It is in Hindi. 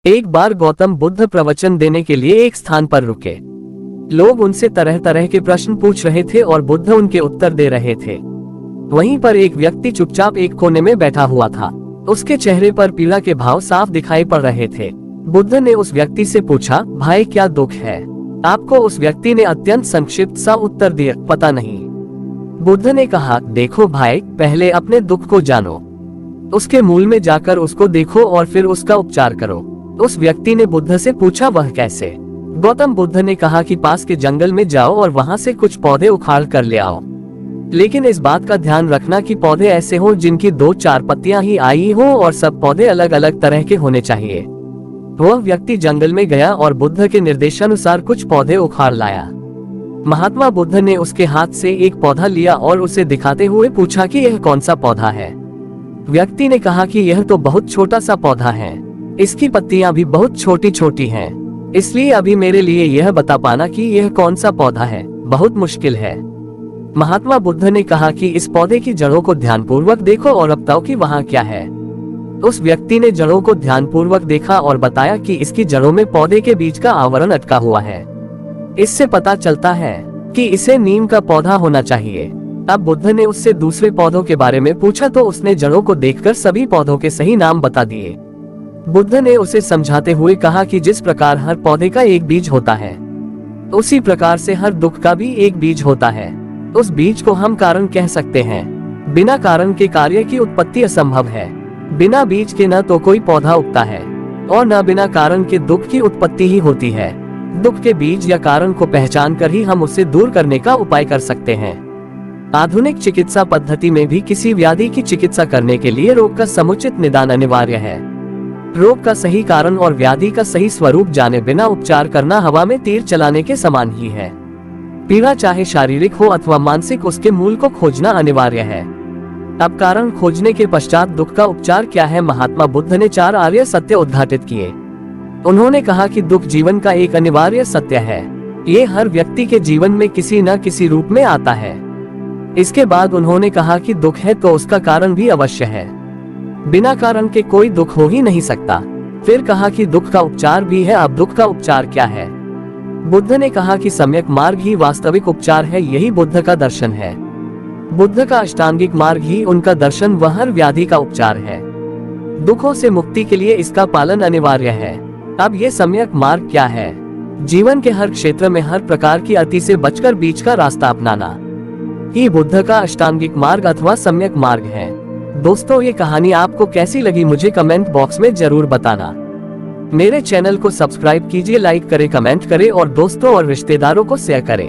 एक बार गौतम बुद्ध प्रवचन देने के लिए एक स्थान पर रुके। लोग उनसे तरह तरह के प्रश्न पूछ रहे थे और बुद्ध उनके उत्तर दे रहे थे। वहीं पर एक व्यक्ति चुपचाप एक कोने में बैठा हुआ था। उसके चेहरे पर पीड़ा के भाव साफ दिखाई पड़ रहे थे। बुद्ध ने उस व्यक्ति से पूछा, भाई क्या दुख है आपको? उस व्यक्ति ने अत्यंत संक्षिप्त सा उत्तर दिया, पता नहीं। बुद्ध ने कहा, देखो भाई, पहले अपने दुख को जानो, उसके मूल में जाकर उसको देखो और फिर उसका उपचार करो। उस व्यक्ति ने बुद्ध से पूछा, वह कैसे? गौतम बुद्ध ने कहा कि पास के जंगल में जाओ और वहां से कुछ पौधे उखाड़ कर ले आओ, लेकिन इस बात का ध्यान रखना कि पौधे ऐसे हों जिनकी 2-4 पत्तियां ही आई हो और सब पौधे अलग अलग तरह के होने चाहिए। वह व्यक्ति जंगल में गया और बुद्ध के निर्देशानुसार कुछ पौधे उखाड़ लाया। महात्मा बुद्ध ने उसके हाथ से एक पौधा लिया और उसे दिखाते हुए पूछा कि यह कौन सा पौधा है? व्यक्ति ने कहा कि यह तो बहुत छोटा सा पौधा है, इसकी पत्तियां भी बहुत छोटी छोटी हैं, इसलिए अभी मेरे लिए यह बता पाना कि यह कौन सा पौधा है बहुत मुश्किल है। महात्मा बुद्ध ने कहा कि इस पौधे की जड़ों को ध्यानपूर्वक देखो और अब बताओ कि वहाँ क्या है। उस व्यक्ति ने जड़ों को ध्यानपूर्वक देखा और बताया कि इसकी जड़ों में पौधे के बीच का आवरण अटका हुआ है। इससे पता चलता है कि इसे नीम का पौधा होना चाहिए। अब बुद्ध ने उससे दूसरे पौधों के बारे में पूछा तो उसने जड़ों को देखकर सभी पौधों के सही नाम बता दिए। बुद्ध ने उसे समझाते हुए कहा कि जिस प्रकार हर पौधे का एक बीज होता है, उसी प्रकार से हर दुख का भी एक बीज होता है। उस बीज को हम कारण कह सकते हैं। बिना कारण के कार्य की उत्पत्ति असंभव है। बिना बीज के न तो कोई पौधा उगता है और न बिना कारण के दुख की उत्पत्ति ही होती है। दुख के बीज या कारण को पहचान कर ही हम उसे दूर करने का उपाय कर सकते हैं। आधुनिक चिकित्सा पद्धति में भी किसी व्याधि की चिकित्सा करने के लिए रोग का समुचित निदान अनिवार्य है। रोग का सही कारण और व्याधि का सही स्वरूप जाने बिना उपचार करना हवा में तीर चलाने के समान ही है। पीड़ा चाहे शारीरिक हो अथवा मानसिक, उसके मूल को खोजना अनिवार्य है। अब कारण खोजने के पश्चात दुख का उपचार क्या है? महात्मा बुद्ध ने 4 आर्य सत्य उद्घाटित किए। उन्होंने कहा कि दुख जीवन का एक अनिवार्य सत्य है। ये हर व्यक्ति के जीवन में किसी न किसी रूप में आता है। इसके बाद उन्होंने कहा कि दुख है तो उसका कारण भी अवश्य है। बिना कारण के कोई दुख हो ही नहीं सकता। फिर कहा कि दुख का उपचार भी है। अब दुख का उपचार क्या है? बुद्ध ने कहा कि सम्यक मार्ग ही वास्तविक उपचार है। यही बुद्ध का दर्शन है। बुद्ध का अष्टांगिक मार्ग ही उनका दर्शन व हर व्याधि का उपचार है। दुखों से मुक्ति के लिए इसका पालन अनिवार्य है। अब ये सम्यक मार्ग क्या है? जीवन के हर क्षेत्र में हर प्रकार की अति से बचकर बीच का रास्ता अपनाना ही बुद्ध का अष्टांगिक मार्ग अथवा सम्यक मार्ग है। दोस्तों, ये कहानी आपको कैसी लगी मुझे कमेंट बॉक्स में जरूर बताना। मेरे चैनल को सब्सक्राइब कीजिए, लाइक करें, कमेंट करें और दोस्तों और रिश्तेदारों को शेयर करें।